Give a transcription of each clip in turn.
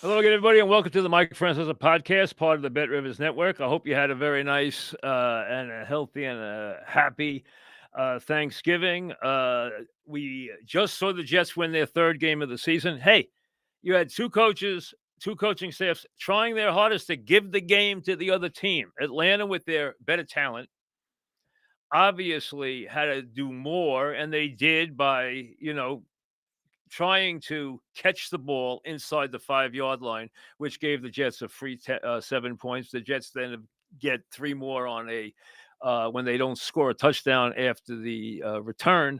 Hello again, everybody, and welcome to the Francesa podcast, part of the Bet Rivers Network. I hope you had a very nice and a healthy and a happy Thanksgiving. We just saw the Jets win their third game of the season. Hey, you had two coaches, two coaching staffs trying their hardest to give the game to the other team. Atlanta, with their better talent, obviously had to do more, and they did by, trying to catch the ball inside the 5-yard line, which gave the Jets a free 7 points. The Jets then get three more on a when they don't score a touchdown after the return.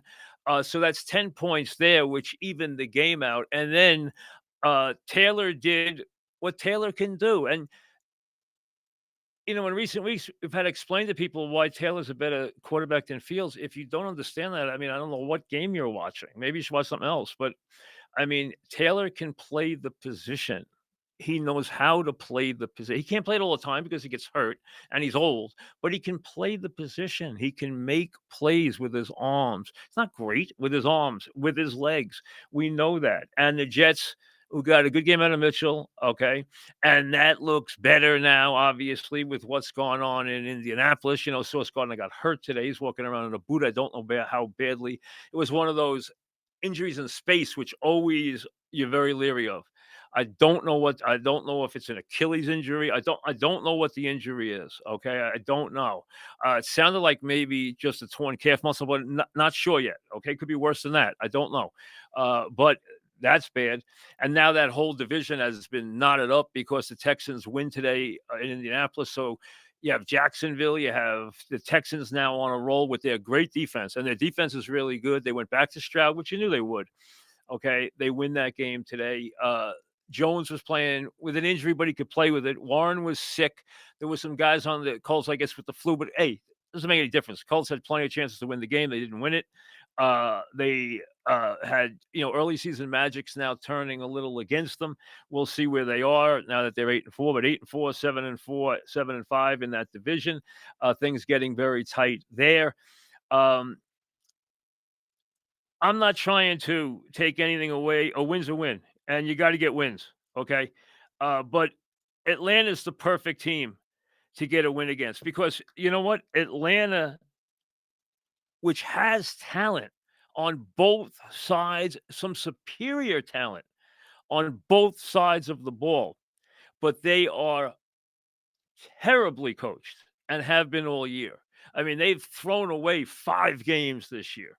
So that's 10 points there, which evened the game out. And then Taylor did what Taylor can do. And in recent weeks, we've had to explain to people why Taylor's a better quarterback than Fields. If you don't understand that, I mean, I don't know what game you're watching. Maybe you should watch something else. But I mean, Taylor can play the position. He knows how to play the position. He can't play it all the time because he gets hurt and he's old, but he can play the position. He can make plays with his arms. It's not great with his arms, with his legs. We know that. And the Jets, who got a good game out of Mitchell, okay, and that looks better now, obviously, with what's gone on in Indianapolis. Sauce Gardner got hurt today. He's walking around in a boot. I don't know how badly. It was one of those injuries in space, which always you're very leery of. I don't know if it's an Achilles injury. I don't know what the injury is. Okay. I don't know. It sounded like maybe just a torn calf muscle, but not sure yet. Okay. Could be worse than that. I don't know. But that's bad. And now that whole division has been knotted up because the Texans win today in Indianapolis. So you have Jacksonville, you have the Texans now on a roll with their great defense, and their defense is really good. They went back to Stroud, which you knew they would. Okay, they win that game today. Jones was playing with an injury, but he could play with it. Warren was sick. There were some guys on the Colts, I guess, with the flu, but hey, doesn't make any difference. Colts had plenty of chances to win the game. They didn't win it. They had, early season magic's now turning a little against them. We'll see where they are now that they're 8-4, but 8-4, 7-4, 7-5 in that division. Things getting very tight there. I'm not trying to take anything away. A win's a win, and you got to get wins. Okay. But Atlanta's the perfect team to get a win against because you know what? Atlanta, which has talent on both sides, some superior talent on both sides of the ball, but they are terribly coached and have been all year. I mean, they've thrown away 5 games this year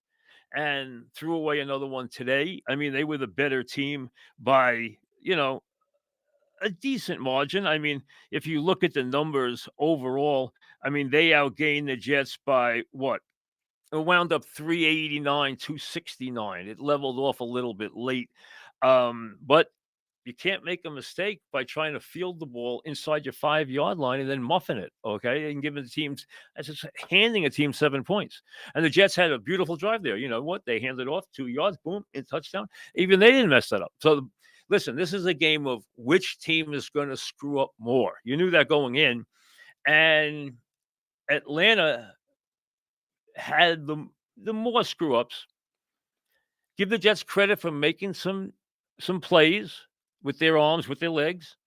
and threw away another one today. I mean, they were the better team by, a decent margin. I mean, if you look at the numbers overall, I mean, they outgained the Jets by what? It wound up 389, 269. It leveled off a little bit late. But you can't make a mistake by trying to field the ball inside your 5-yard line and then muffin it, okay? And giving the teams, that's just handing a team 7 points. And the Jets had a beautiful drive there. You know what? They handed off 2 yards, boom, in touchdown. Even they didn't mess that up. So, listen, this is a game of which team is going to screw up more. You knew that going in. And Atlanta had the more screw ups. Give the Jets credit for making some plays with their arms, with their legs.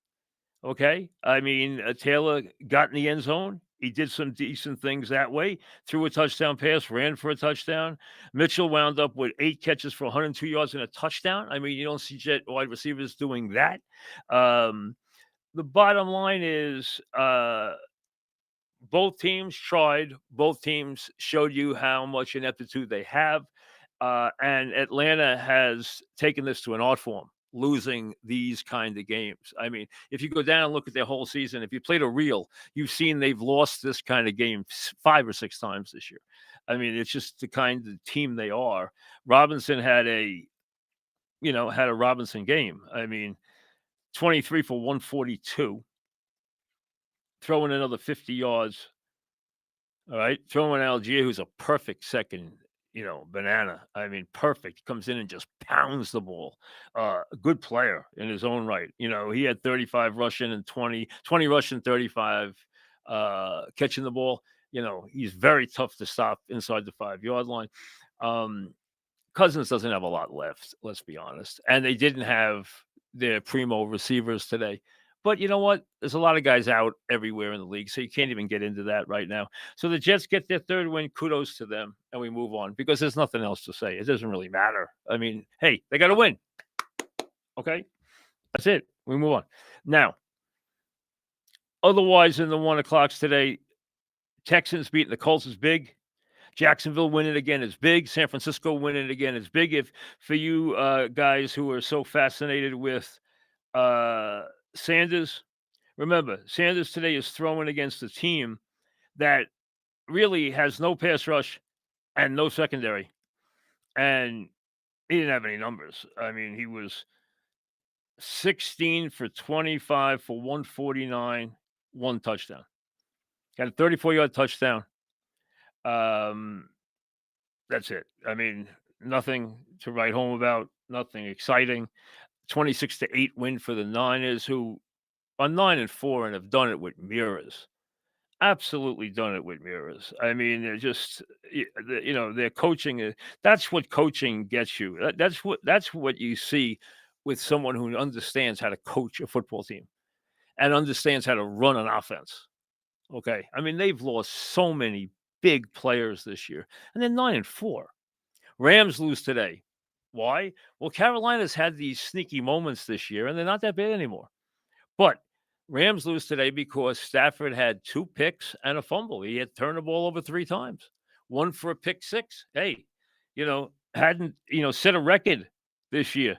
Okay, I mean Taylor got in the end zone. He did some decent things that way. Threw a touchdown pass, ran for a touchdown. Mitchell wound up with 8 catches for 102 yards and a touchdown. I mean, you don't see Jet wide receivers doing that. The bottom line is both teams tried. Both teams showed you how much ineptitude they have. And Atlanta has taken this to an art form, losing these kind of games. I mean, if you go down and look at their whole season, if you played a reel, you've seen they've lost this kind of game 5 or 6 times this year. I mean, it's just the kind of team they are. Robinson had a Robinson game. I mean, 23 for 142, throwing another 50 yards. All right. Throwing Algier, who's a perfect second, banana. I mean, perfect. Comes in and just pounds the ball. A good player in his own right. He had 35 rushing and 20 rushing, 35 catching the ball. He's very tough to stop inside the 5-yard line. Cousins doesn't have a lot left, let's be honest. And they didn't have their primo receivers today. But you know what? There's a lot of guys out everywhere in the league, so you can't even get into that right now. So the Jets get their third win. Kudos to them, and we move on because there's nothing else to say. It doesn't really matter. I mean, hey, they got to win. Okay, that's it. We move on. Now, otherwise, in the 1 o'clocks today, Texans beating the Colts is big. Jacksonville winning again is big. San Francisco winning again is big. If for you guys who are so fascinated with uh, Sanders, remember Sanders today is throwing against a team that really has no pass rush and no secondary, and he didn't have any numbers. I mean, he was 16 for 25 for 149, one touchdown. Got a 34-yard touchdown. Um, that's it. I mean, nothing to write home about, nothing exciting. 26-8 win for the Niners, who are 9-4 and have done it with mirrors. Absolutely done it with mirrors. I mean, they're just, their coaching. That's what coaching gets you. That's what you see with someone who understands how to coach a football team and understands how to run an offense. Okay, I mean they've lost so many big players this year, and they're 9-4. Rams lose today. Why? Well, Carolina's had these sneaky moments this year, and they're not that bad anymore. But Rams lose today because Stafford had 2 picks and a fumble. He had turned the ball over 3 times, one for a pick six. Hey, hadn't, set a record this year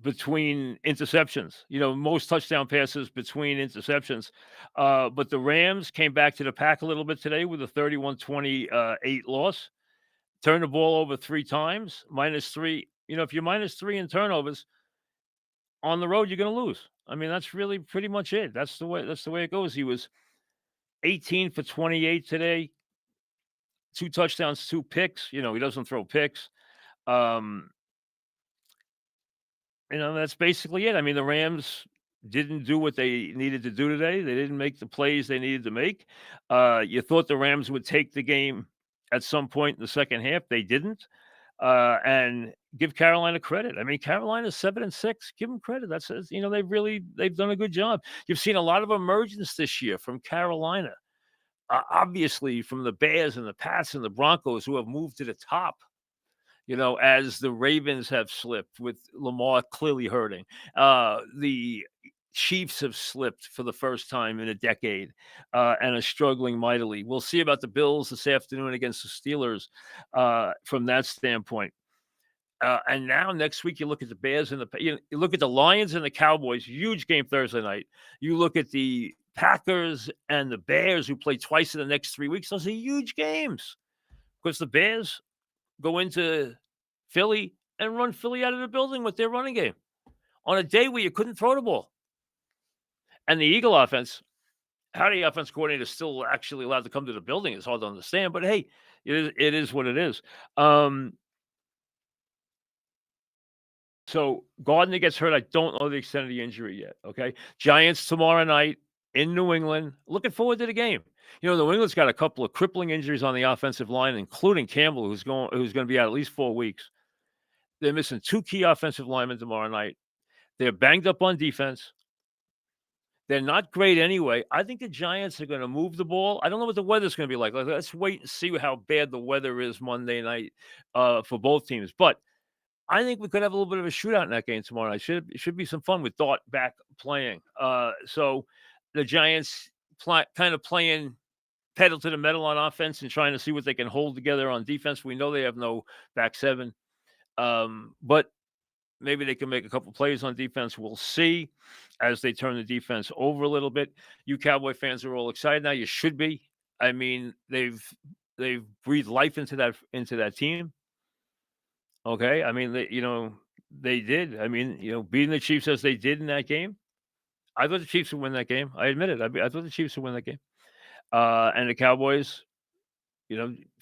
between interceptions, most touchdown passes between interceptions. But the Rams came back to the pack a little bit today with a 31-28 loss. Turned the ball over 3 times, -3. If you're -3 in turnovers on the road, you're going to lose. I mean, that's really pretty much it. That's the way it goes. He was 18 for 28 today, 2 touchdowns, 2 picks. He doesn't throw picks. Um, that's basically it. I mean, the Rams didn't do what they needed to do today. They didn't make the plays they needed to make. You thought the Rams would take the game at some point in the second half. They didn't. And give Carolina credit. I mean, Carolina's 7-6. Give them credit. They've done a good job. You've seen a lot of emergence this year from Carolina. Obviously, from the Bears and the Pats and the Broncos, who have moved to the top. As the Ravens have slipped with Lamar clearly hurting. The Chiefs have slipped for the first time in a decade and are struggling mightily. We'll see about the Bills this afternoon against the Steelers from that standpoint. And now next week, you look at the Bears and you look at the Lions and the Cowboys. Huge game Thursday night. You look at the Packers and the Bears, who play twice in the next 3 weeks. Those are huge games because the Bears go into Philly and run Philly out of the building with their running game on a day where you couldn't throw the ball. And the Eagle offense, how the offense coordinator is still actually allowed to come to the building is hard to understand. But hey, it is what it is. So Gardner gets hurt. I don't know the extent of the injury yet. Okay, Giants tomorrow night in New England. Looking forward to the game. New England's got a couple of crippling injuries on the offensive line, including Campbell, who's going to be out at least 4 weeks. They're missing 2 key offensive linemen tomorrow night. They're banged up on defense. They're not great anyway. I think the Giants are going to move the ball. I don't know what the weather's going to be like. Let's wait and see how bad the weather is Monday night for both teams. But I think we could have a little bit of a shootout in that game tomorrow night. It should be some fun with Dart back playing. So the Giants kind of playing pedal to the metal on offense and trying to see what they can hold together on defense. We know they have no back seven, but maybe they can make a couple plays on defense. We'll see as they turn the defense over a little bit. You Cowboy fans are all excited now. You should be. I mean, they've breathed life into that team. Okay, I mean, they did. I mean, beating the Chiefs as they did in that game. I thought the Chiefs would win that game. I admit it. I thought the Chiefs would win that game. And the Cowboys,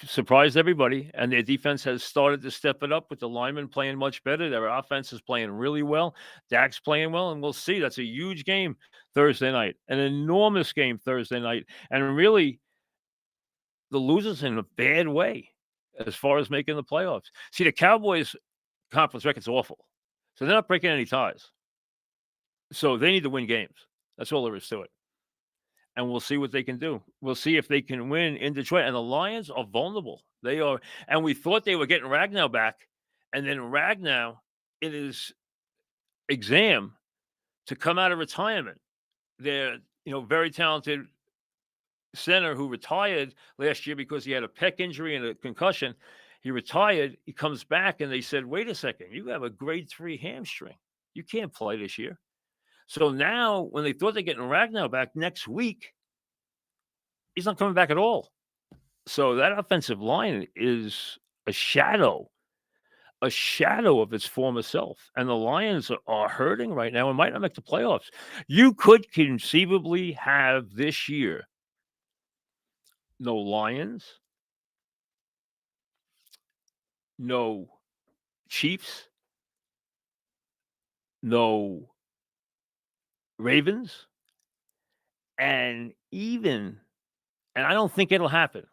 surprised everybody. And their defense has started to step it up with the linemen playing much better. Their offense is playing really well. Dak's playing well, and we'll see. That's a huge game Thursday night, an enormous game Thursday night, and really the losers in a bad way as far as making the playoffs. See, the Cowboys' conference record's awful, so they're not breaking any ties. So they need to win games. That's all there is to it. And we'll see what they can do. We'll see if they can win in Detroit. And the Lions are vulnerable. They are, and we thought they were getting Ragnow back, and then Ragnow in his exam to come out of retirement. They're very talented center who retired last year because he had a pec injury and a concussion. He retired. He comes back, and they said, "Wait a second, you have a grade 3 hamstring. You can't play this year." So now, when they thought they're getting Ragnow back next week, he's not coming back at all. So that offensive line is a shadow, a shadow of its former self. And the Lions are hurting right now and might not make the playoffs. You could conceivably have this year no Lions, no Chiefs, no Ravens, and I don't think it'll happen.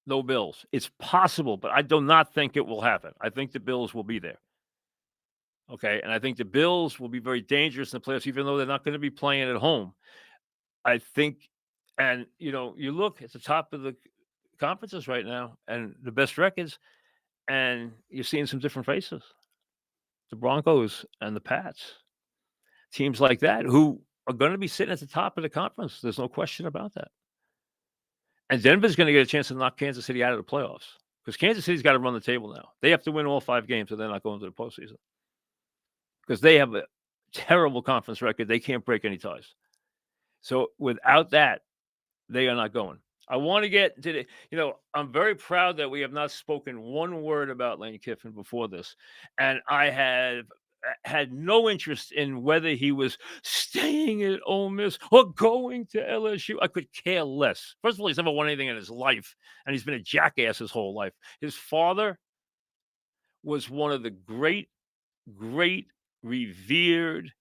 No Bills. It's possible, but I do not think it will happen. I think the Bills will be there. Okay. And I think the Bills will be very dangerous in the playoffs, even though they're not going to be playing at home. I think, and you look at the top of the conferences right now and the best records, and you're seeing some different faces. The Broncos and the Pats, teams like that who are going to be sitting at the top of the conference. There's no question about that. And Denver's going to get a chance to knock Kansas City out of the playoffs because Kansas City's got to run the table now. They have to win all 5 games or they're not going to the postseason because they have a terrible conference record. They can't break any ties. So without that, they are not going. I want to get to I'm very proud that we have not spoken one word about Lane Kiffin before this. And I have had no interest in whether he was staying at Ole Miss or going to LSU. I could care less. First of all, he's never won anything in his life, and he's been a jackass his whole life. His father was one of the great, revered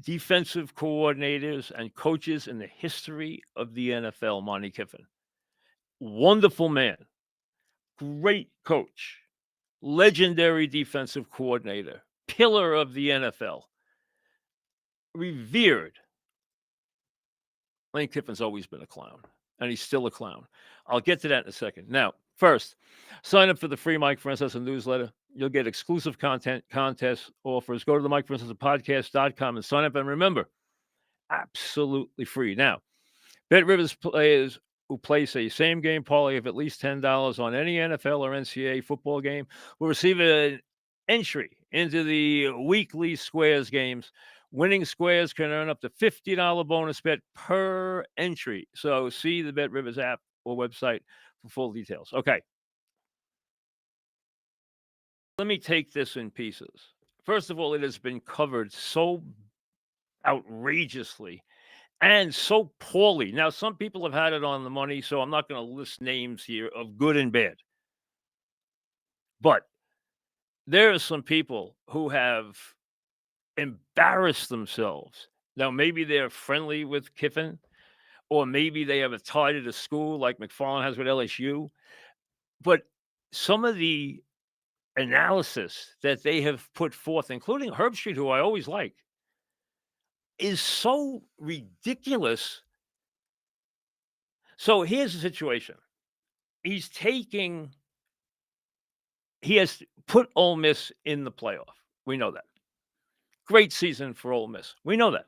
defensive coordinators and coaches in the history of the NFL, Monty Kiffin. Wonderful man, great coach, legendary defensive coordinator, pillar of the NFL, revered. Lane Kiffin's always been a clown, and he's still a clown. I'll get to that in a second. Now, first, sign up for the free Mike Francesa newsletter. You'll get exclusive content, contests, offers. Go to the MikeFrancesApodcast.com and sign up. And remember, absolutely free. Now, BetRivers players who place a same game parlay of at least $10 on any NFL or NCAA football game will receive an entry into the weekly Squares games. Winning Squares can earn up to $50 bonus bet per entry. So see the BetRivers app or website for full details. Okay. Let me take this in pieces. First of all, it has been covered so outrageously and so poorly. Now, some people have had it on the money, so I'm not going to list names here of good and bad. But there are some people who have embarrassed themselves. Now, maybe they're friendly with Kiffin, or maybe they have a tie to the school like McFarland has with LSU. But some of the analysis that they have put forth, including Herbstreit, who I always like, is so ridiculous. So here's the situation. He has put Ole Miss in the playoff. We know that. Great season for Ole Miss. We know that.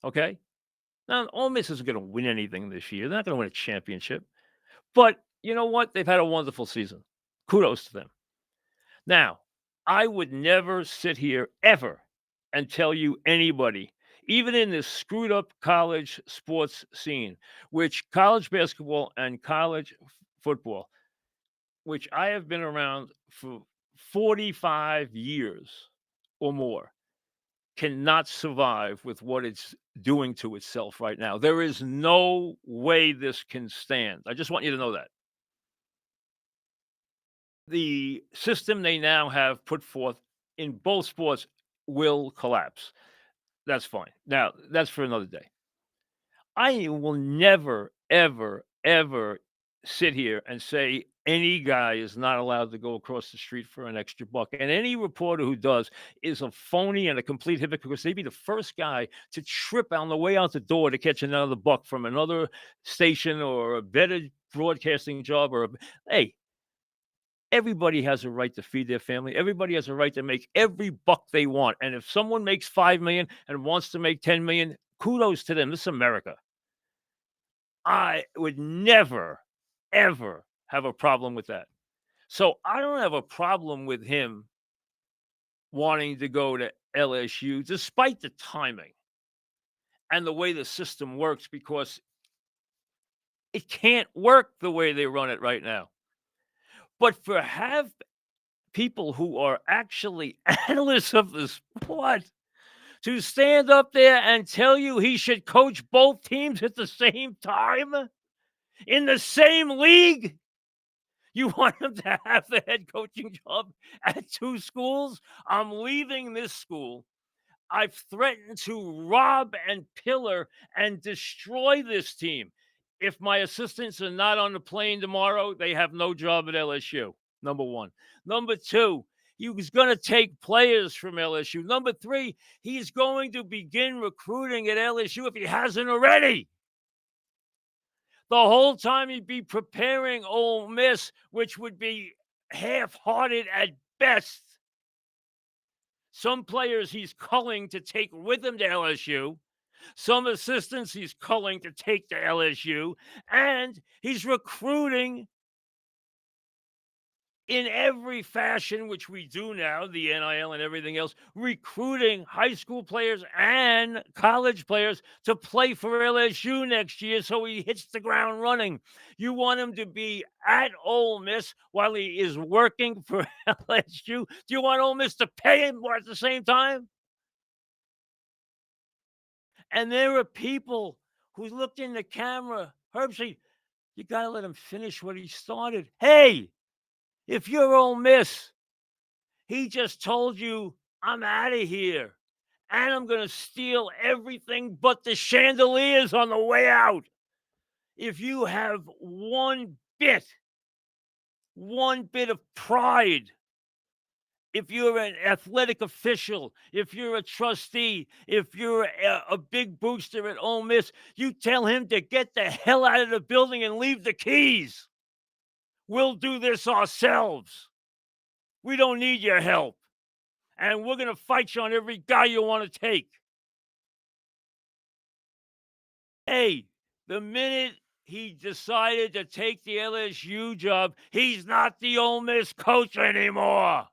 Okay? Now, Ole Miss isn't going to win anything this year. They're not going to win a championship. But you know what? They've had a wonderful season. Kudos to them. Now, I would never sit here ever and tell you anybody, even in this screwed up college sports scene, which college basketball and college football, which I have been around for 45 years or more, cannot survive with what it's doing to itself right now. There is no way this can stand. I just want you to know that. The system they now have put forth in both sports will collapse. That's fine. Now, that's for another day. I will never, ever, ever sit here and say any guy is not allowed to go across the street for an extra buck. And any reporter who does is a phony and a complete hypocrite because they'd be the first guy to trip on the way out the door to catch another buck from another station or a better broadcasting job hey, everybody has a right to feed their family. Everybody has a right to make every buck they want. And if someone makes 5 million and wants to make 10 million, kudos to them. This is America. I would never, ever have a problem with that. So I don't have a problem with him wanting to go to LSU despite the timing and the way the system works because it can't work the way they run it right now. But for have people who are actually analysts of the sport to stand up there and tell you he should coach both teams at the same time in the same league. You want him to have the head coaching job at two schools? I'm leaving this school. I've threatened to rob and pillar and destroy this team. If my assistants are not on the plane tomorrow, they have no job at LSU. Number one. Number two, he was going to take players from LSU. Number three, he's going to begin recruiting at LSU if he hasn't already. The whole time he'd be preparing Ole Miss, which would be half-hearted at best. Some players he's culling to take with him to LSU. Some assistants he's culling to take to LSU. And he's recruiting in every fashion, which we do now, the NIL and everything else, recruiting high school players and college players to play for LSU next year so he hits the ground running. You want him to be at Ole Miss while he is working for LSU? Do you want Ole Miss to pay him at the same time? And there are people who looked in the camera, Herbsy, you got to let him finish what he started. Hey, if you're Ole Miss, he just told you, I'm out of here. And I'm going to steal everything but the chandeliers on the way out. If you have one bit of pride, if you're an athletic official, if you're a trustee, if you're a big booster at Ole Miss, you tell him to get the hell out of the building and leave the keys. We'll do this ourselves. We don't need your help. And we're going to fight you on every guy you want to take. Hey, the minute he decided to take the LSU job, he's not the Ole Miss coach anymore.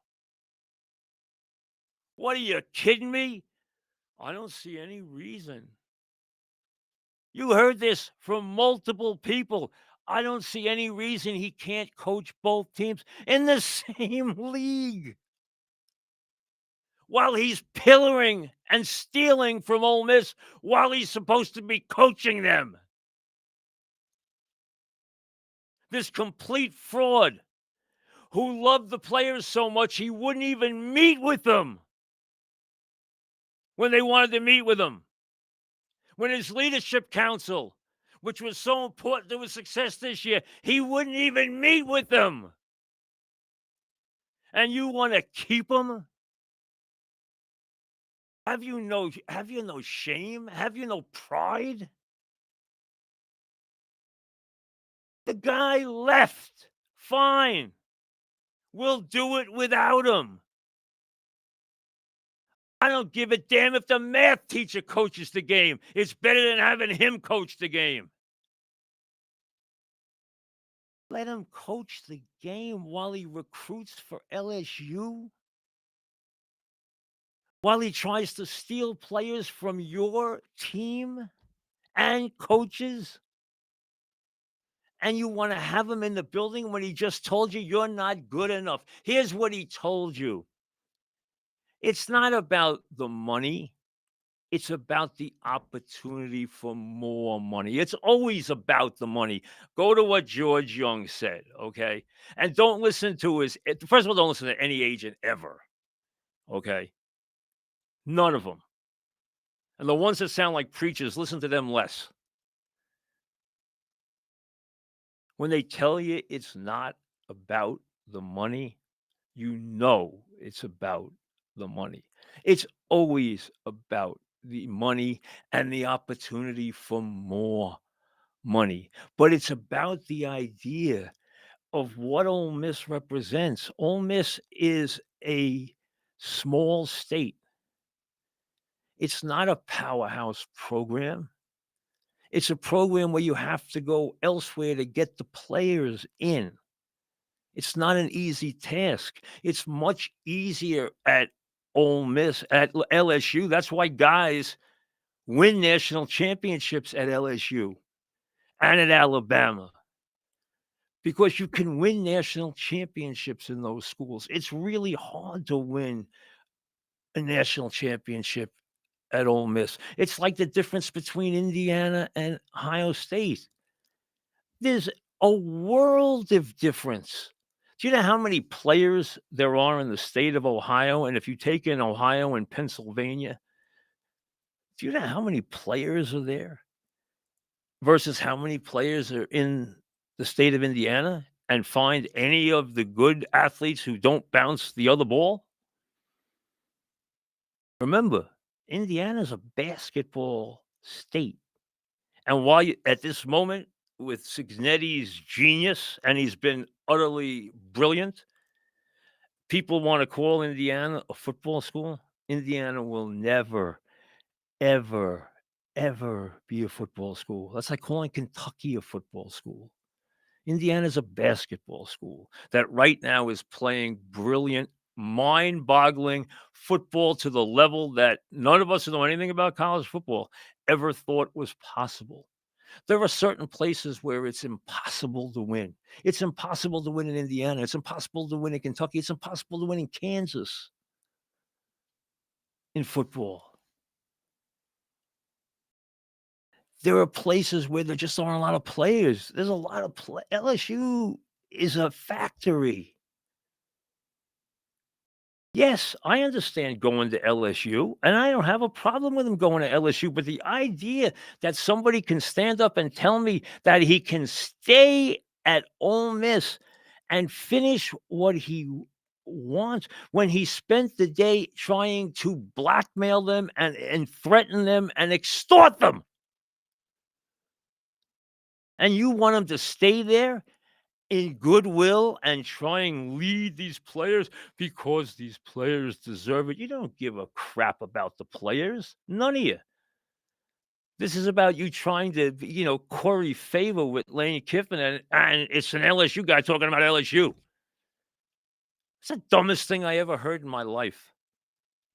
What are you kidding me? I don't see any reason. You heard this from multiple people. I don't see any reason he can't coach both teams in the same league while he's pillaring and stealing from Ole Miss while he's supposed to be coaching them. This complete fraud who loved the players so much he wouldn't even meet with them when they wanted to meet with him. When his leadership council, which was so important to his success this year, he wouldn't even meet with them. And you want to keep him? Have you no shame? Have you no pride? The guy left. Fine. We'll do it without him. I don't give a damn if the math teacher coaches the game. It's better than having him coach the game. Let him coach the game while he recruits for LSU? While he tries to steal players from your team and coaches? And you want to have him in the building when he just told you you're not good enough. Here's what he told you. It's not about the money. It's about the opportunity for more money. It's always about the money. Go to what George Young said, okay? And don't listen to first of all, don't listen to any agent ever, okay? None of them. And the ones that sound like preachers, listen to them less. When they tell you it's not about the money, you know it's about the money. It's always about the money and the opportunity for more money, but it's about the idea of what Ole Miss represents. Ole Miss is a small state. It's not a powerhouse program. It's a program where you have to go elsewhere to get the players in. It's not an easy task. It's much easier at Ole Miss, at LSU. That's why guys win national championships at LSU and at Alabama, because you can win national championships in those schools. It's really hard to win a national championship at Ole Miss. It's like the difference between Indiana and Ohio State. There's a world of difference. Do you know how many players there are in the state of Ohio? And if you take in Ohio and Pennsylvania, do you know how many players are there versus how many players are in the state of Indiana? And find any of the good athletes who don't bounce the other ball? Remember, Indiana's a basketball state. And while you, at this moment, with Cignetti's genius, and he's been utterly brilliant, people want to call Indiana a football school. Indiana will never, ever, ever be a football school. That's like calling Kentucky a football school. Indiana's a basketball school that right now is playing brilliant, mind boggling football to the level that none of us who know anything about college football ever thought was possible. There are certain places where it's impossible to win. It's impossible to win in Indiana. It's impossible to win in Kentucky. It's impossible to win in Kansas in football. There are places where there just aren't a lot of players. There's a lot of LSU is a factory. Yes, I understand going to LSU, and I don't have a problem with him going to LSU, but the idea that somebody can stand up and tell me that he can stay at Ole Miss and finish what he wants when he spent the day trying to blackmail them and threaten them and extort them, and you want him to stay there in goodwill and try and lead these players because these players deserve it. You don't give a crap about the players. None of you. This is about you trying to, curry favor with Lane Kiffin, and it's an LSU guy talking about LSU. It's the dumbest thing I ever heard in my life.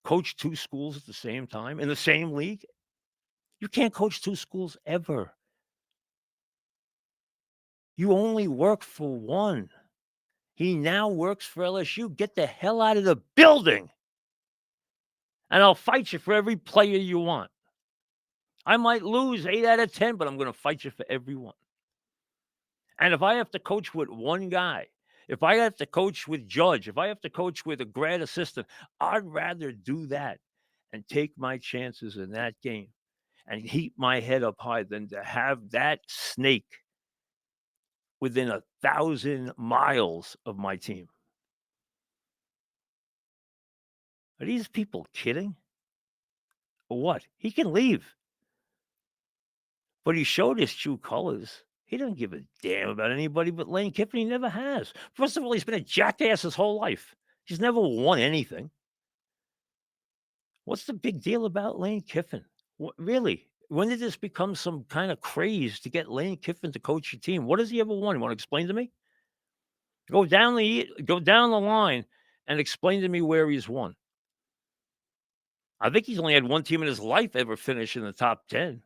Coach two schools at the same time in the same league? You can't coach two schools ever. You only work for one. He now works for LSU. Get the hell out of the building. And I'll fight you for every player you want. I might lose 8 out of 10, but I'm going to fight you for everyone. And if I have to coach with one guy, if I have to coach with Judge, if I have to coach with a grad assistant, I'd rather do that and take my chances in that game and keep my head up high than to have that snake within 1,000 miles of my team. Are these people kidding? Or what? He can leave. But he showed his true colors. He doesn't give a damn about anybody but Lane Kiffin. He never has. First of all, he's been a jackass his whole life. He's never won anything. What's the big deal about Lane Kiffin? Really? When did this become some kind of craze to get Lane Kiffin to coach your team? What has he ever won? You want to explain to me? Go down the line and explain to me where he's won. I think he's only had one team in his life ever finish in the top 10.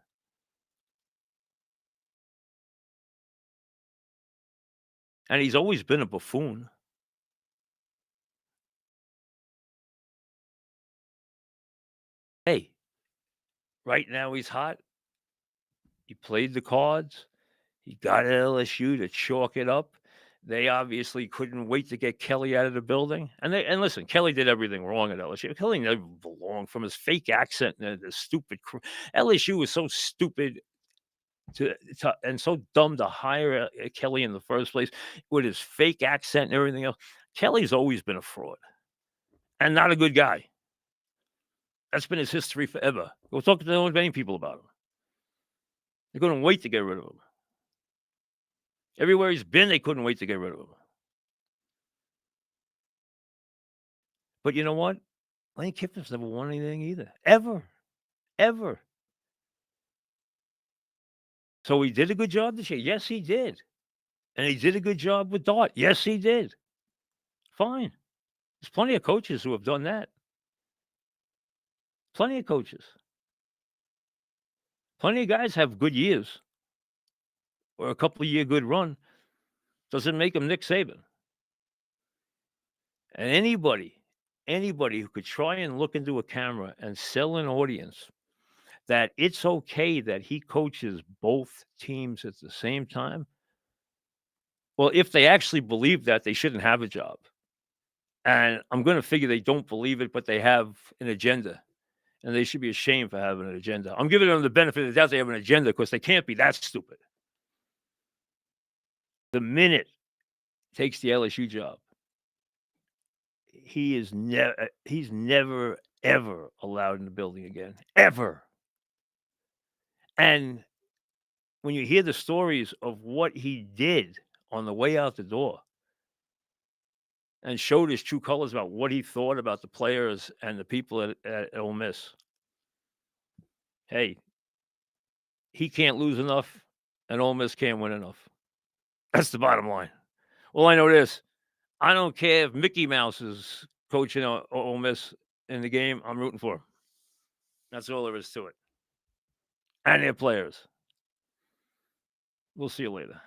And he's always been a buffoon. Hey, right now he's hot. He played the cards. He got LSU to chalk it up. They obviously couldn't wait to get Kelly out of the building. And listen, Kelly did everything wrong at LSU. Kelly never belonged, from his fake accent and the stupid LSU was so stupid. and so dumb to hire Kelly in the first place with his fake accent and everything else. Kelly's always been a fraud and not a good guy. That's been his history forever. Go talk to many people about him. They couldn't wait to get rid of him. Everywhere he's been, they couldn't wait to get rid of him. But you know what? Lane Kiffin's never won anything either, ever, ever. So he did a good job this year. Yes, he did. And he did a good job with Dart. Yes, he did. Fine. There's plenty of coaches who have done that. Plenty of coaches. Plenty of guys have good years or a couple of year good run. Doesn't make them Nick Saban. And anybody who could try and look into a camera and sell an audience that it's okay that he coaches both teams at the same time. Well, if they actually believe that, they shouldn't have a job. And I'm going to figure they don't believe it, but they have an agenda. And they should be ashamed for having an agenda. I'm giving them the benefit of the doubt they have an agenda because they can't be that stupid. The minute he takes the LSU job, he's never, ever allowed in the building again. Ever. And when you hear the stories of what he did on the way out the door and showed his true colors about what he thought about the players and the people at Ole Miss, hey, he can't lose enough and Ole Miss can't win enough. That's the bottom line. Well, I know this. I don't care if Mickey Mouse is coaching Ole Miss in the game. I'm rooting for him. That's all there is to it. And their players. We'll see you later.